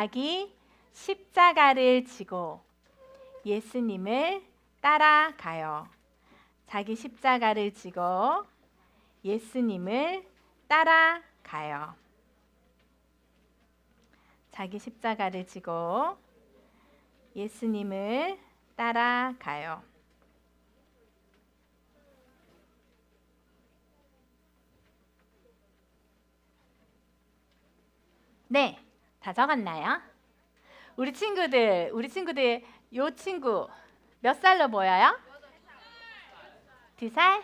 자기 십자가를 지고 예수님을 따라가요. 자기 십자가를 지고 예수님을 따라가요. 자기 십자가를 지고 예수님을 따라가요. 네, 다 적었나요? 우리 친구들 요 친구 몇 살로 보여요? 2살?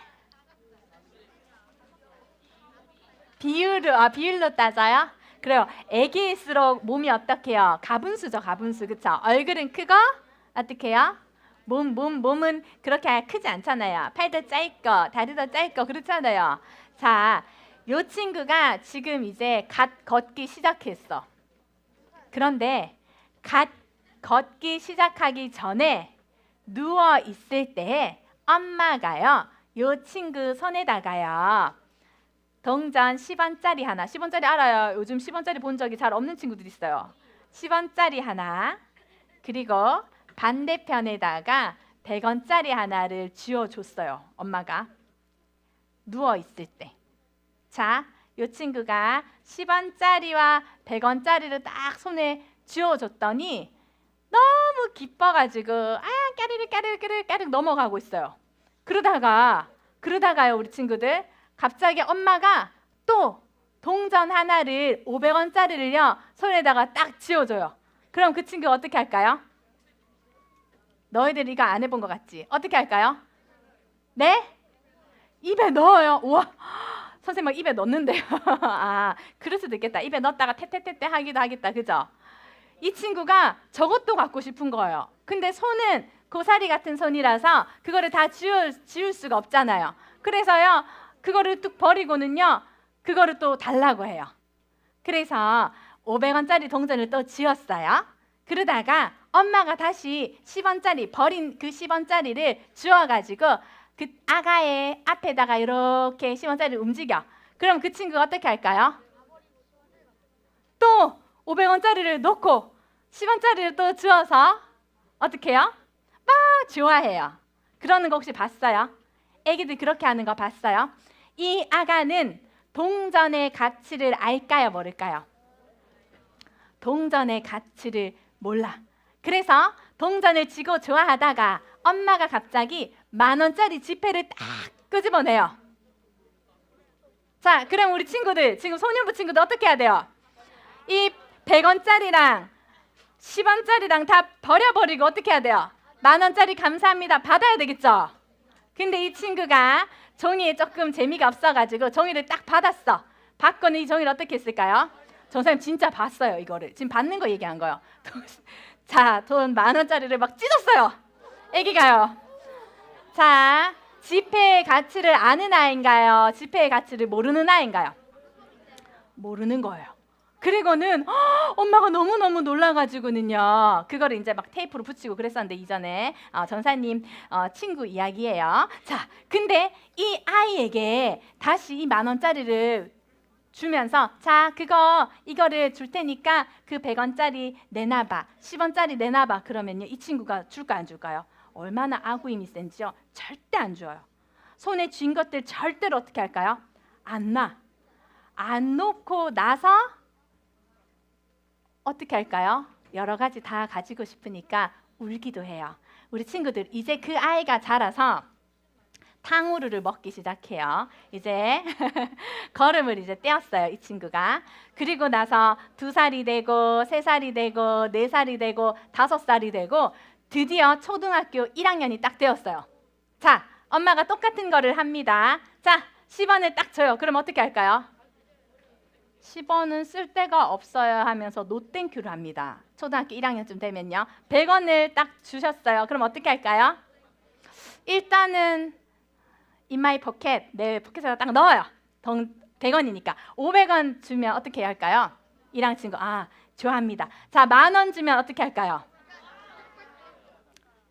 비율로 따져요? 그래요. 애기일수록 몸이 어떻게요? 가분수죠, 가분수. 그쵸? 얼굴은 크고 어떻게 해요? 몸은 그렇게 크지 않잖아요. 팔도 짧고 다리도 짧고 그렇잖아요. 자, 요 친구가 지금 이제 갓 걷기 시작했어. 그런데 갓 걷기 시작하기 전에 누워 있을 때 엄마가요, 요 친구 손에다가요 동전 10원짜리 하나, 10원짜리 알아요? 요즘 10원짜리 본 적이 잘 없는 친구들 있어요. 10원짜리 하나, 그리고 반대편에다가 100원짜리 하나를 쥐어줬어요. 엄마가 누워 있을 때. 자, 요 친구가 10원짜리와 100원짜리를 딱 손에 쥐어줬더니 너무 기뻐가지고 까르르 넘어가고 있어요. 그러다가요, 우리 친구들, 갑자기 엄마가 또 동전 하나를 500원짜리를요 손에다가 딱 쥐어줘요. 그럼 그 친구가 어떻게 할까요? 너희들 이거 안 해본 것 같지? 어떻게 할까요? 네? 입에 넣어요. 우와, 선생님 막 입에 넣는데요. 아, 그럴 수도 있겠다. 입에 넣었다가 테테테테 하기도 하겠다. 그죠? 이 친구가 저것도 갖고 싶은 거예요. 근데 손은 고사리 같은 손이라서 그거를 다 지울 수가 없잖아요. 그래서요, 그거를 뚝 버리고는요, 그거를 또 달라고 해요. 그래서 500원짜리 동전을 또 지었어요. 그러다가 엄마가 다시 10원짜리 버린 그 10원짜리를 주워가지고 그 아가의 앞에다가 이렇게 10원짜리를 움직여. 그럼 그 친구가 어떻게 할까요? 또 500원짜리를 넣고 10원짜리를 또 주워서 어떻게 해요? 막 좋아해요. 그러는 거 혹시 봤어요? 애기들 그렇게 하는 거 봤어요? 이 아가는 동전의 가치를 알까요? 모를까요? 동전의 가치를 몰라. 그래서 동전을 쥐고 좋아하다가 엄마가 갑자기 10,000원짜리 지폐를 딱 끄집어내요. 자, 그럼 우리 친구들, 지금 소년부 친구들 어떻게 해야 돼요? 이 100원짜리랑 10원짜리랑 다 버려버리고 어떻게 해야 돼요? 10,000원짜리 감사합니다 받아야 되겠죠? 근데 이 친구가 종이에 조금 재미가 없어가지고 종이를 딱 받았어. 받고는 이 종이를 어떻게 했을까요? 선생님 진짜 봤어요. 이거를 지금 받는 거 얘기한 거예요. 자, 돈 10,000원짜리를 막 찢었어요. 애기가요. 자, 지폐의 가치를 아는 아이인가요? 지폐의 가치를 모르는 아이인가요? 모르는 거예요. 그리고는 엄마가 너무너무 놀라가지고는요, 그거를 이제 막 테이프로 붙이고 그랬었는데, 이전에 전사님 친구 이야기예요. 자, 근데 이 아이에게 다시 이 10,000원짜리를 주면서, 자, 이거를 줄 테니까 그 100원짜리 내놔봐, 10원짜리 내놔봐. 그러면요, 이 친구가 줄까 안 줄까요? 얼마나 아구임이 센지요. 절대 안 줘요. 손에 쥔 것들 절대로 어떻게 할까요? 안 놔. 안 놓고 나서 어떻게 할까요? 여러 가지 다 가지고 싶으니까 울기도 해요. 우리 친구들, 이제 그 아이가 자라서 탕후루를 먹기 시작해요. 이제 걸음을 이제 떼었어요, 이 친구가. 그리고 나서 2살이 되고 3살이 되고 4살이 되고 5살이 되고 드디어 초등학교 1학년이 딱 되었어요. 자, 엄마가 똑같은 거를 합니다. 자, 10원을 딱 줘요. 그럼 어떻게 할까요? 10원은 쓸 데가 없어요 하면서 노땡큐를 합니다. 초등학교 1학년쯤 되면요. 100원을 딱 주셨어요. 그럼 어떻게 할까요? 일단은 in my pocket, 내 포켓에다 딱 넣어요. 100원이니까. 500원 주면 어떻게 해야 할까요? 1학년 친구, 좋아합니다. 자, 10,000원 주면 어떻게 할까요?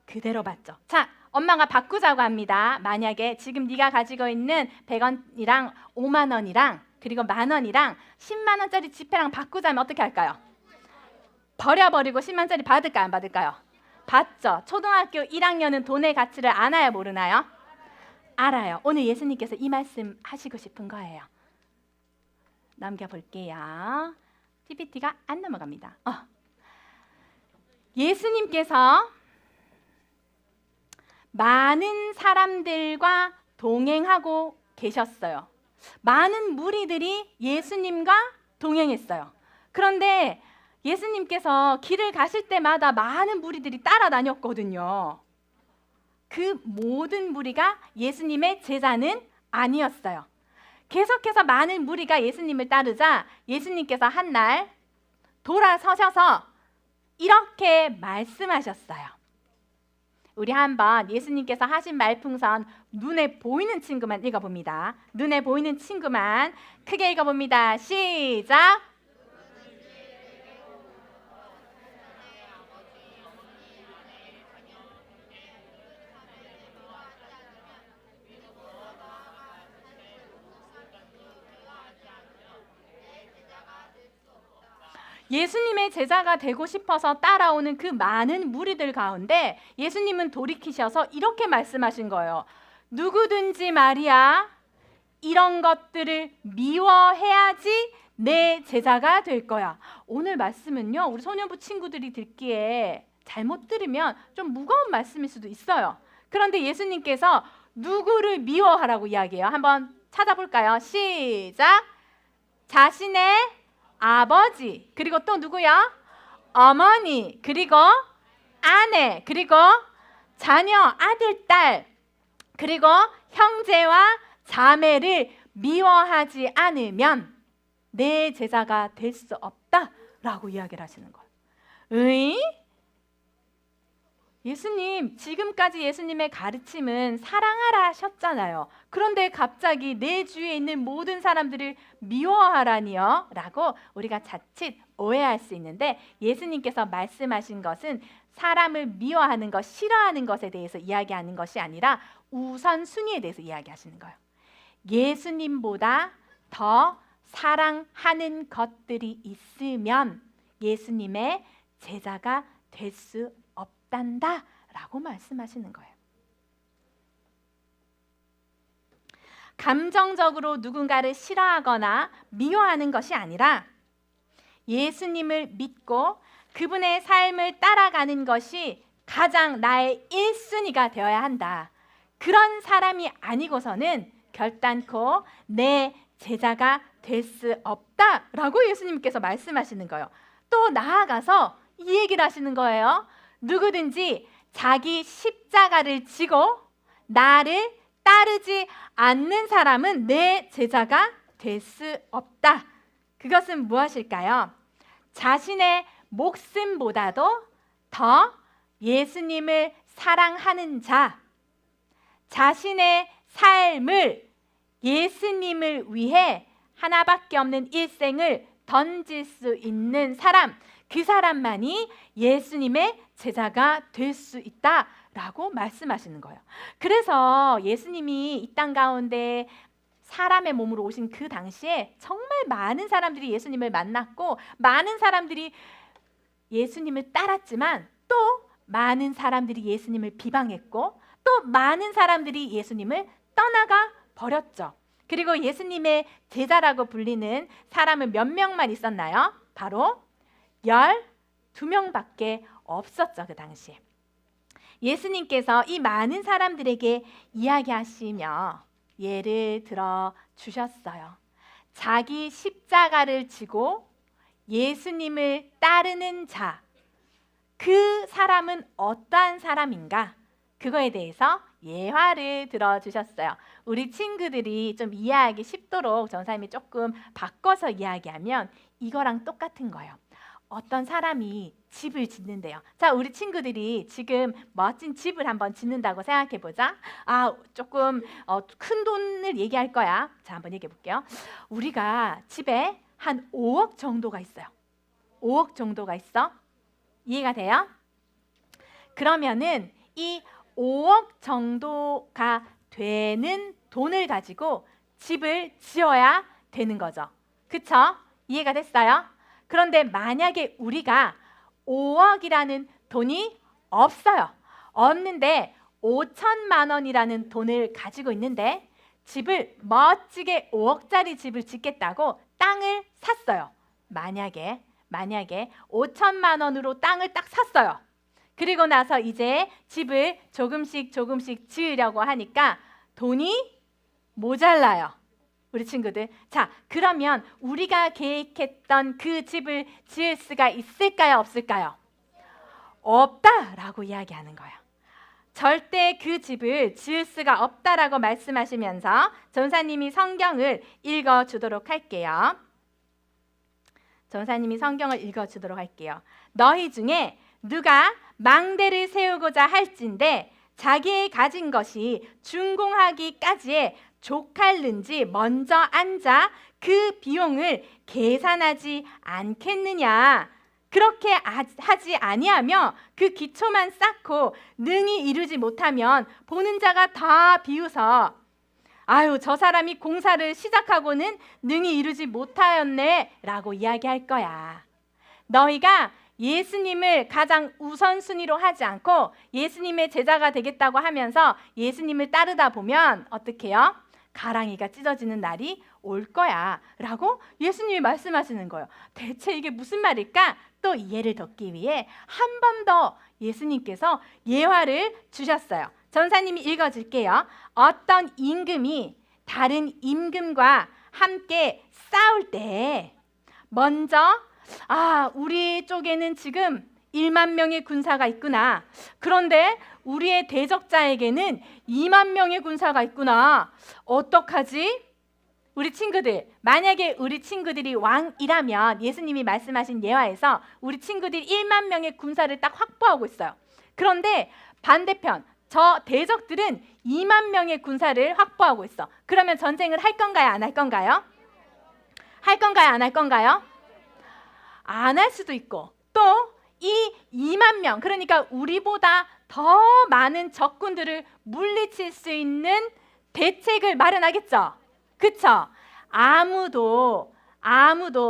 그대로 받죠. 자, 엄마가 바꾸자고 합니다. 만약에 지금 네가 가지고 있는 100원이랑 50,000원이랑 그리고 10,000원이랑 100,000원짜리 지폐랑 바꾸자면 어떻게 할까요? 버려버리고 10만짜리 받을까요? 안 받을까요? 받죠. 초등학교 1학년은 돈의 가치를 아나요? 모르나요? 알아요. 오늘 예수님께서 이 말씀 하시고 싶은 거예요. 넘겨볼게요. PPT가 안 넘어갑니다. 예수님께서 많은 사람들과 동행하고 계셨어요. 많은 무리들이 예수님과 동행했어요. 그런데 예수님께서 길을 가실 때마다 많은 무리들이 따라다녔거든요. 그 모든 무리가 예수님의 제자는 아니었어요. 계속해서 많은 무리가 예수님을 따르자 예수님께서 한 날 돌아서셔서 이렇게 말씀하셨어요. 우리 한번 예수님께서 하신 말풍선 눈에 보이는 친구만 읽어봅니다. 눈에 보이는 친구만 크게 읽어봅니다. 시작! 예수님의 제자가 되고 싶어서 따라오는 그 많은 무리들 가운데 예수님은 돌이키셔서 이렇게 말씀하신 거예요. 누구든지 말이야 이런 것들을 미워해야지 내 제자가 될 거야. 오늘 말씀은요, 우리 소년부 친구들이 듣기에 잘못 들으면 좀 무거운 말씀일 수도 있어요. 그런데 예수님께서 누구를 미워하라고 이야기해요? 한번 찾아볼까요? 시작! 자신의 아버지, 그리고 또 누구요? 어머니, 그리고 아내, 그리고 자녀, 아들, 딸, 그리고 형제와 자매를 미워하지 않으면 내 제자가 될 수 없다라고 이야기를 하시는 거예요. 으이? 예수님, 지금까지 예수님의 가르침은 사랑하라 하셨잖아요. 그런데 갑자기 내 주위에 있는 모든 사람들을 미워하라니요? 라고 우리가 자칫 오해할 수 있는데 예수님께서 말씀하신 것은 사람을 미워하는 것, 싫어하는 것에 대해서 이야기하는 것이 아니라 우선순위에 대해서 이야기하시는 거예요. 예수님보다 더 사랑하는 것들이 있으면 예수님의 제자가 될 수 없단다라고 말씀하시는 거예요. 감정적으로 누군가를 싫어하거나 미워하는 것이 아니라 예수님을 믿고 그분의 삶을 따라가는 것이 가장 나의 1순위가 되어야 한다. 그런 사람이 아니고서는 결단코 내 제자가 될 수 없다라고 예수님께서 말씀하시는 거예요. 또 나아가서 이 얘기를 하시는 거예요. 누구든지 자기 십자가를 지고 나를 따르지 않는 사람은 내 제자가 될 수 없다. 그것은 무엇일까요? 자신의 목숨보다도 더 예수님을 사랑하는 자, 자신의 삶을 예수님을 위해 하나밖에 없는 일생을 던질 수 있는 사람, 그 사람만이 예수님의 제자가 될 수 있다라고 말씀하시는 거예요. 그래서 예수님이 이 땅 가운데 사람의 몸으로 오신 그 당시에 정말 많은 사람들이 예수님을 만났고 많은 사람들이 예수님을 따랐지만 또 많은 사람들이 예수님을 비방했고 또 많은 사람들이 예수님을 떠나가 버렸죠. 그리고 예수님의 제자라고 불리는 사람은 몇 명만 있었나요? 바로 12명밖에 없었죠. 그 당시에. 예수님께서 이 많은 사람들에게 이야기하시며 예를 들어 주셨어요. 자기 십자가를 지고 예수님을 따르는 자, 그 사람은 어떠한 사람인가? 그거에 대해서 예화를 들어주셨어요. 우리 친구들이 좀 이해하기 쉽도록 전사님이 조금 바꿔서 이야기하면 이거랑 똑같은 거예요. 어떤 사람이 집을 짓는데요. 자, 우리 친구들이 지금 멋진 집을 한번 짓는다고 생각해 보자. 조금 큰 돈을 얘기할 거야. 자, 한번 얘기해 볼게요. 우리가 집에 한 5억 정도가 있어요. 5억 정도가 있어. 이해가 돼요? 그러면은 이 5억 정도가 되는 돈을 가지고 집을 지어야 되는 거죠. 그쵸? 이해가 됐어요? 그런데 만약에 우리가 5억이라는 돈이 없어요. 없는데 5천만 원이라는 돈을 가지고 있는데 집을 멋지게 5억짜리 집을 짓겠다고 땅을 샀어요. 만약에 5천만 원으로 땅을 딱 샀어요. 그리고 나서 이제 집을 조금씩 지으려고 하니까 돈이 모자라요. 우리 친구들. 자, 그러면 우리가 계획했던 그 집을 지을 수가 있을까요? 없을까요? 없다라고 이야기하는 거예요. 절대 그 집을 지을 수가 없다라고 말씀하시면서 전사님이 성경을 읽어주도록 할게요. 전사님이 성경을 읽어주도록 할게요. 너희 중에 누가 망대를 세우고자 할진대 자기의 가진 것이 준공하기까지에 족할는지 먼저 앉아 그 비용을 계산하지 않겠느냐. 그렇게 하지 아니하며 그 기초만 쌓고 능히 이루지 못하면 보는 자가 다 비웃어 아유 저 사람이 공사를 시작하고는 능히 이루지 못하였네 라고 이야기할 거야. 너희가 예수님을 가장 우선순위로 하지 않고 예수님의 제자가 되겠다고 하면서 예수님을 따르다 보면 어떻게 해요? 가랑이가 찢어지는 날이 올 거야 라고 예수님이 말씀하시는 거예요. 대체 이게 무슨 말일까? 또 이해를 돕기 위해 한 번 더 예수님께서 예화를 주셨어요. 전사님이 읽어줄게요. 어떤 임금이 다른 임금과 함께 싸울 때 먼저 우리 쪽에는 지금 1만 명의 군사가 있구나. 그런데 우리의 대적자에게는 2만 명의 군사가 있구나. 어떡하지? 우리 친구들, 만약에 우리 친구들이 왕이라면 예수님이 말씀하신 예화에서 우리 친구들이 1만 명의 군사를 딱 확보하고 있어요. 그런데 반대편, 저 대적들은 2만 명의 군사를 확보하고 있어. 그러면 전쟁을 할 건가요? 안 할 건가요? 할 건가요? 안 할 건가요? 안 할 수도 있고 또 이 2만 명, 그러니까 우리보다 더 많은 적군들을 물리칠 수 있는 대책을 마련하겠죠. 그쵸? 아무도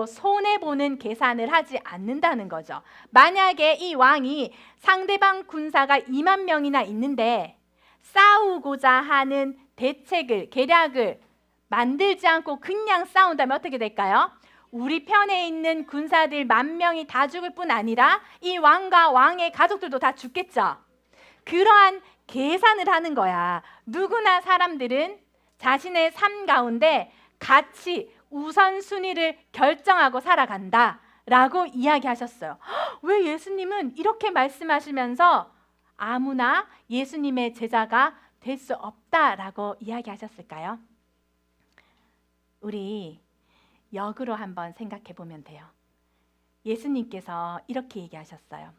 손해보는 계산을 하지 않는다는 거죠. 만약에 이 왕이 상대방 군사가 2만 명이나 있는데 싸우고자 하는 대책을, 계략을 만들지 않고 그냥 싸운다면 어떻게 될까요? 우리 편에 있는 군사들 10,000명이 다 죽을 뿐 아니라 이 왕과 왕의 가족들도 다 죽겠죠. 그러한 계산을 하는 거야. 누구나 사람들은 자신의 삶 가운데 가치, 우선순위를 결정하고 살아간다 라고 이야기하셨어요. 왜 예수님은 이렇게 말씀하시면서 아무나 예수님의 제자가 될 수 없다라고 이야기하셨을까요? 우리 역으로 한번 생각해 보면 돼요. 예수님께서 이렇게 얘기하셨어요.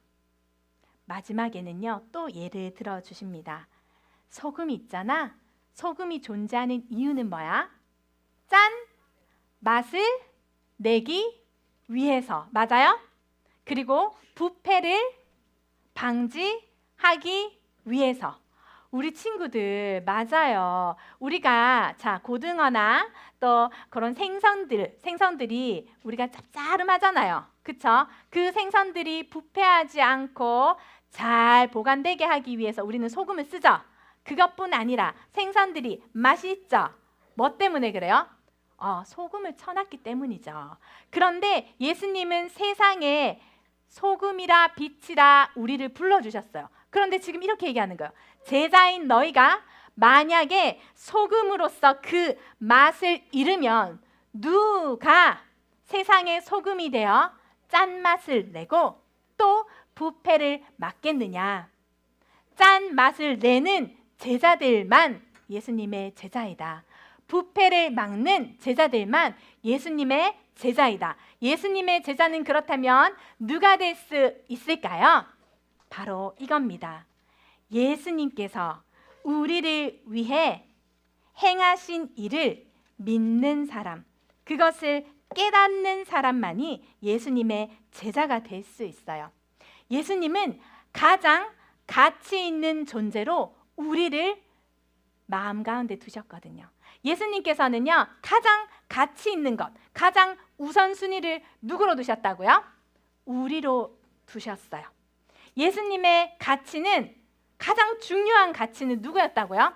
마지막에는요, 또 예를 들어 주십니다. 소금이 있잖아. 소금이 존재하는 이유는 뭐야? 짠! 맛을 내기 위해서. 맞아요? 그리고 부패를 방지하기 위해서. 우리 친구들 맞아요. 우리가 고등어나 또 그런 생선들이 우리가 짭짤하잖아요. 그쵸? 그 생선들이 부패하지 않고 잘 보관되게 하기 위해서 우리는 소금을 쓰죠. 그것뿐 아니라 생선들이 맛이 있죠. 뭐 때문에 그래요? 소금을 쳐놨기 때문이죠. 그런데 예수님은 세상에 소금이라 빛이라 우리를 불러주셨어요. 그런데 지금 이렇게 얘기하는 거예요. 제자인 너희가 만약에 소금으로서 그 맛을 잃으면 누가 세상의 소금이 되어 짠맛을 내고 또 부패를 막겠느냐. 짠맛을 내는 제자들만 예수님의 제자이다. 부패를 막는 제자들만 예수님의 제자이다. 예수님의 제자는 그렇다면 누가 될 수 있을까요? 바로 이겁니다. 예수님께서 우리를 위해 행하신 일을 믿는 사람, 그것을 깨닫는 사람만이 예수님의 제자가 될 수 있어요. 예수님은 가장 가치 있는 존재로 우리를 마음 가운데 두셨거든요. 예수님께서는요, 가장 가치 있는 것, 가장 우선순위를 누구로 두셨다고요? 우리로 두셨어요. 예수님의 가치는, 가장 중요한 가치는 누구였다고요?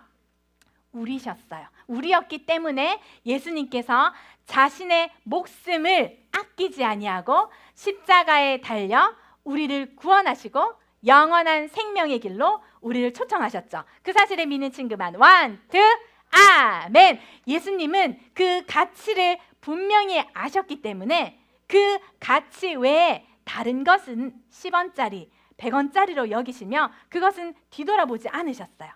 우리셨어요. 우리였기 때문에 예수님께서 자신의 목숨을 아끼지 아니하고 십자가에 달려 우리를 구원하시고 영원한 생명의 길로 우리를 초청하셨죠. 그 사실을 믿는 친구만 원, 투, 아멘. 예수님은 그 가치를 분명히 아셨기 때문에 그 가치 외에 다른 것은 10원짜리, 100원짜리로 여기시며 그것은 뒤돌아보지 않으셨어요.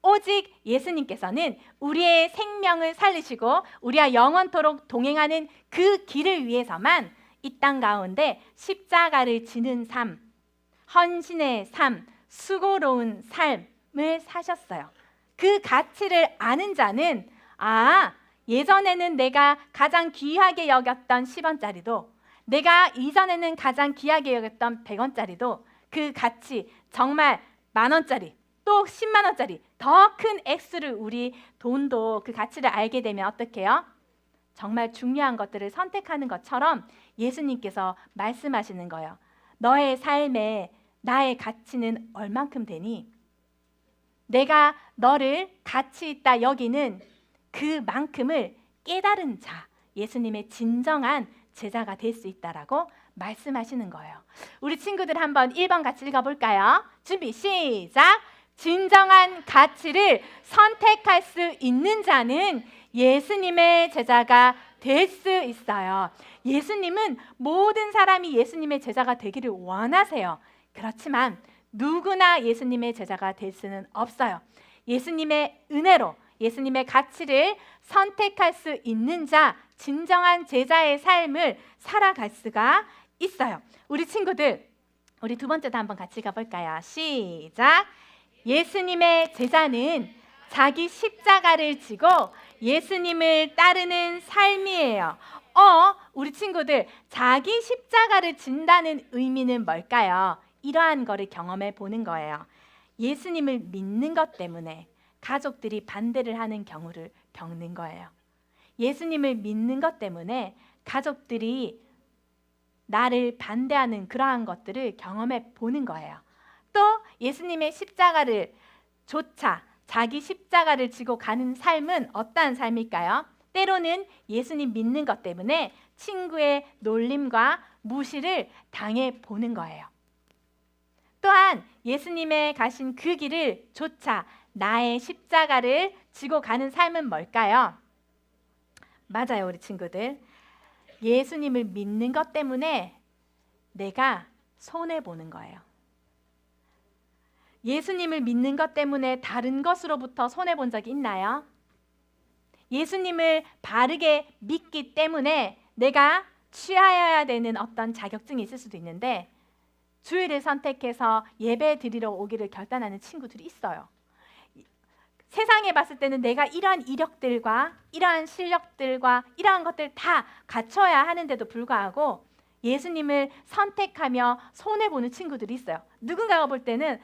오직 예수님께서는 우리의 생명을 살리시고 우리와 영원토록 동행하는 그 길을 위해서만 이 땅 가운데 십자가를 지는 삶, 헌신의 삶, 수고로운 삶을 사셨어요. 그 가치를 아는 자는 예전에는 내가 가장 귀하게 여겼던 10원짜리도, 내가 이전에는 가장 귀하게 여겼던 100원짜리도 그 가치, 정말 만원짜리, 또 10만 원짜리 더 큰 액수를, 우리 돈도 그 가치를 알게 되면 어떻게 해요? 정말 중요한 것들을 선택하는 것처럼 예수님께서 말씀하시는 거예요. 너의 삶에 나의 가치는 얼만큼 되니? 내가 너를 가치 있다 여기는 그만큼을 깨달은 자, 예수님의 진정한 제자가 될 수 있다라고 말씀하시는 거예요. 우리 친구들 한번 1번 같이 읽어볼까요? 준비 시작! 진정한 가치를 선택할 수 있는 자는 예수님의 제자가 될 수 있어요. 예수님은 모든 사람이 예수님의 제자가 되기를 원하세요. 그렇지만 누구나 예수님의 제자가 될 수는 없어요. 예수님의 은혜로 예수님의 가치를 선택할 수 있는 자, 진정한 제자의 삶을 살아갈 수가 있어요. 우리 친구들, 우리 두 번째도 한번 같이 가볼까요? 시작! 예수님의 제자는 자기 십자가를 지고 예수님을 따르는 삶이에요. 우리 친구들, 자기 십자가를 진다는 의미는 뭘까요? 이러한 거를 경험해 보는 거예요. 예수님을 믿는 것 때문에 가족들이 반대를 하는 경우를 겪는 거예요. 예수님을 믿는 것 때문에 가족들이 나를 반대하는 그러한 것들을 경험해 보는 거예요. 또 예수님의 십자가를 조차 자기 십자가를 지고 가는 삶은 어떠한 삶일까요? 때로는 예수님 믿는 것 때문에 친구의 놀림과 무시를 당해 보는 거예요. 또한 예수님의 가신 그 길을 조차 나의 십자가를 지고 가는 삶은 뭘까요? 맞아요, 우리 친구들. 예수님을 믿는 것 때문에 내가 손해보는 거예요. 예수님을 믿는 것 때문에 다른 것으로부터 손해본 적이 있나요? 예수님을 바르게 믿기 때문에 내가 취하여야 되는 어떤 자격증이 있을 수도 있는데 주일을 선택해서 예배 드리러 오기를 결단하는 친구들이 있어요. 세상에 봤을 때는 내가 이러한 이력들과 이러한 실력들과 이러한 것들 다 갖춰야 하는데도 불구하고 예수님을 선택하며 손해보는 친구들이 있어요. 누군가가 볼 때는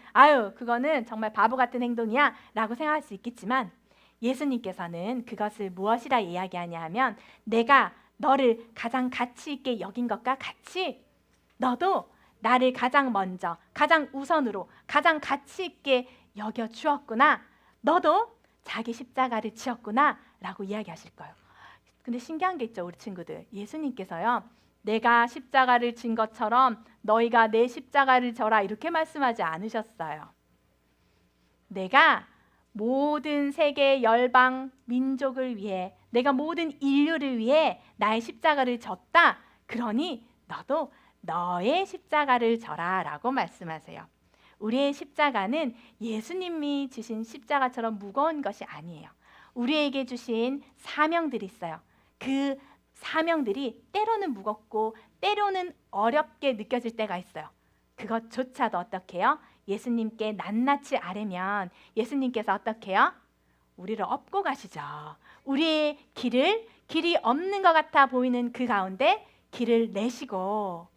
그거는 정말 바보 같은 행동이야 라고 생각할 수 있겠지만 예수님께서는 그것을 무엇이라 이야기하냐 하면 내가 너를 가장 가치 있게 여긴 것과 같이 너도 나를 가장 먼저, 가장 우선으로, 가장 가치 있게 여겨 주었구나. 너도 자기 십자가를 지었구나 라고 이야기하실 거예요. 근데 신기한 게 있죠, 우리 친구들. 예수님께서요, 내가 십자가를 진 것처럼 너희가 내 십자가를 져라 이렇게 말씀하지 않으셨어요. 내가 모든 세계 열방 민족을 위해, 내가 모든 인류를 위해 나의 십자가를 졌다. 그러니 너도 너의 십자가를 져라 라고 말씀하세요. 우리의 십자가는 예수님이 주신 십자가처럼 무거운 것이 아니에요. 우리에게 주신 사명들이 있어요. 그 사명들이 때로는 무겁고 때로는 어렵게 느껴질 때가 있어요. 그것조차도 어떻게 해요? 예수님께 낱낱이 아뢰면 예수님께서 어떻게 해요? 우리를 업고 가시죠. 우리의 길이 없는 것 같아 보이는 그 가운데 길을 내시고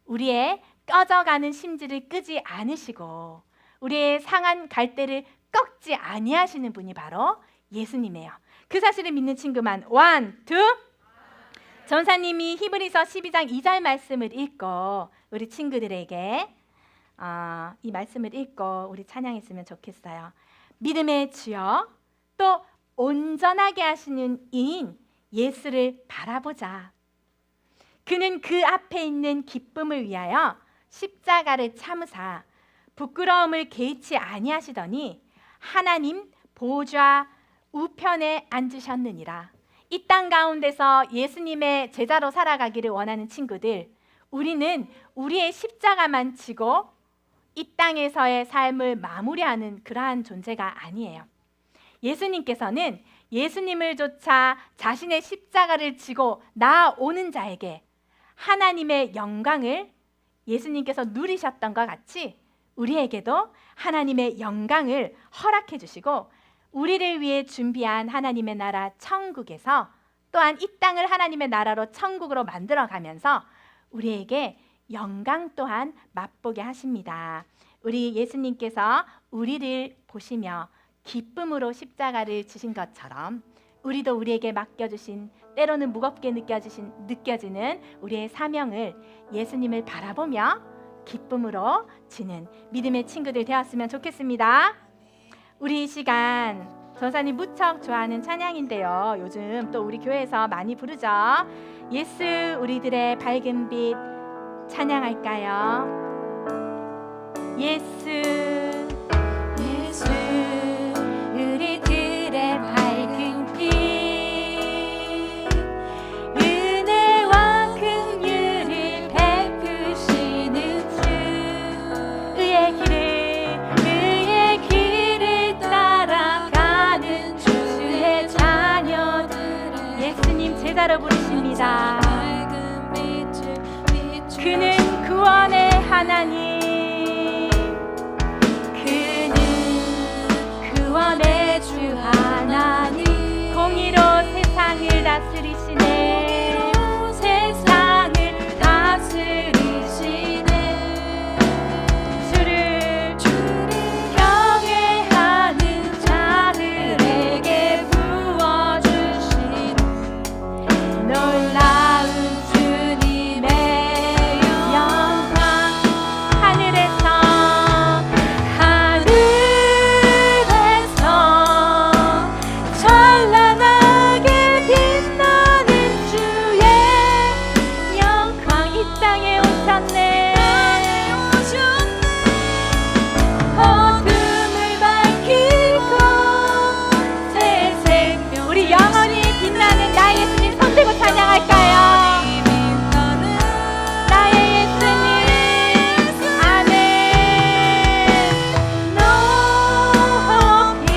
우리의 꺼져가는 심지를 끄지 않으시고 우리의 상한 갈대를 꺾지 아니하시는 분이 바로 예수님이에요. 그 사실을 믿는 친구만 원, 투. 전사님이 히브리서 12장 2절 말씀을 읽고 우리 친구들에게 이 말씀을 읽고 우리 찬양했으면 좋겠어요. 믿음의 주여 또 온전하게 하시는 이인 예수를 바라보자. 그는 그 앞에 있는 기쁨을 위하여 십자가를 참으사 부끄러움을 개의치 아니하시더니 하나님 보좌 우편에 앉으셨느니라. 이 땅 가운데서 예수님의 제자로 살아가기를 원하는 친구들, 우리는 우리의 십자가만 지고 이 땅에서의 삶을 마무리하는 그러한 존재가 아니에요. 예수님께서는 예수님을 쫓아 자신의 십자가를 지고 나아오는 자에게 하나님의 영광을 예수님께서 누리셨던 것 같이 우리에게도 하나님의 영광을 허락해 주시고 우리를 위해 준비한 하나님의 나라 천국에서 또한 이 땅을 하나님의 나라로 천국으로 만들어가면서 우리에게 영광 또한 맛보게 하십니다. 우리 예수님께서 우리를 보시며 기쁨으로 십자가를 지신 것처럼 우리도 우리에게 맡겨주신 때로는 무겁게 느껴지는 우리의 사명을 예수님을 바라보며 기쁨으로 지는 믿음의 친구들 되었으면 좋겠습니다. 우리 이 시간 전사님 무척 좋아하는 찬양인데요. 요즘 또 우리 교회에서 많이 부르죠. 예수 우리들의 밝은 빛 찬양할까요? 예수 예수 우리들의 밝은 빛 은혜와 긍휼을 베푸시는 주 의의 길을 따라가는 주의 자녀들을 예수님 제자로 부르십니다. 그는 구원의 하나님, 그는 구원의 주 하나님, 공의로 세상을 다스리시네, 세상을 다스리시네. 주를 경외하는 자들에게 부어주신 놀라운 주님의 영광, 하늘에서 찬란하게 빛나는 주의 영광 이 땅에 오셨네. 어둠을 밝히고 새 생명 우리 영원히 빛나는 나의 예수님 손들고 찬양할까요? 나의 예수님 아멘. 높이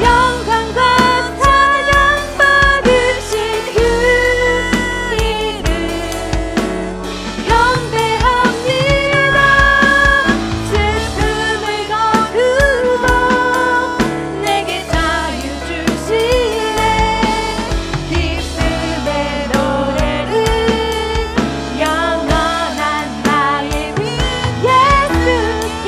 영광과 찬양 받으신 그 이름 경배합니다. 슬픔을 거두고 내게 자유 주시네. 기쁨의 노래를 영원한 나의 빛 예수께.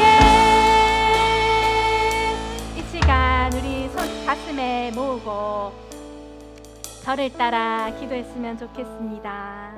이 시간 우리 손 가슴에 모으고 저를 따라 기도했으면 좋겠습니다.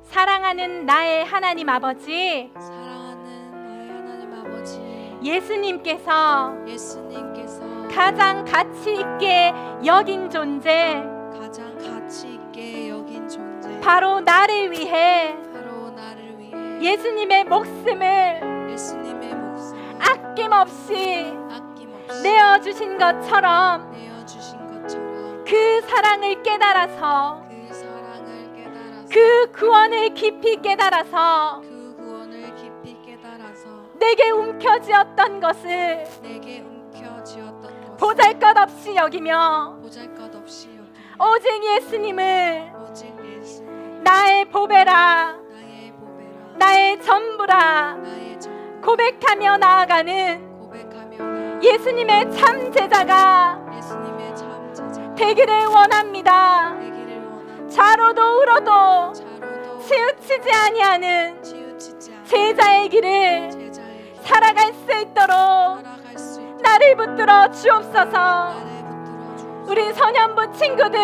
사랑하는 나의 하나님 아버지, 사랑하는 나의 하나님 아버지, 예수님께서 예수님께서 가장 가치 있게 여긴 존재, 가장 가치 있게 여긴 존재, 바로 나를 위해 바로 나를 위해 예수님의 목숨을 예수님의 목숨을 아낌없이 아낌없이 내어주신 것처럼 내어주신 것처럼 그 사랑을 깨달아서 그 사랑을 깨달아서 그 구원을 깊이 깨달아서 그 구원을 깊이 깨달아서 내게 움켜쥐었던 것을 내게 움켜쥐었던 것을 보잘것없이 여기며 보잘것없이 여기며 오직 예수님을 오직 예수님 나의 보배라, 나의 보배라, 나의 전부라 나의 전부 고백하며 나아가는 고백하며 나아가 예수님의 참 제자가 예수님의 참 제자 되기를 원합니다. 되기를 원하는 좌로도 우로도 자로도 치우치지 아니하는 치우치지 않는 제자의 길을 제자의 살아갈 수 있도록 살아갈 수 있도록 나를 붙들어 주옵소서. 나를 붙들어 주옵소서. 우리 소년부 친구들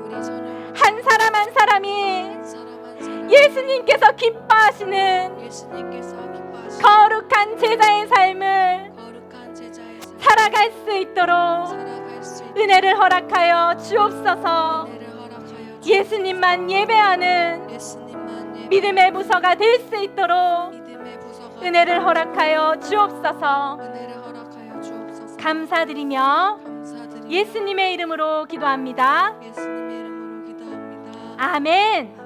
우리 소년 한 사람 한 사람이 한 사람 한 사람 예수님께서 기뻐하시는 예수님께서 기뻐하시는 거룩한 제자의 삶을 거룩한 제자의 삶 살아갈 수 있도록 살아갈 수 있도록 은혜를 허락하여 주옵소서. 은혜를 허락하여 예수님만 예배하는 예수님만 예배 믿음의 부서가 될 수 있도록 믿음의 부서가 은혜를 허락하여 주옵소서. 은혜를 허락하여 주옵소서. 감사드리며 감사드리며 예수님의 이름으로 기도합니다. 예수님의 이름으로 기도합니다. 아멘.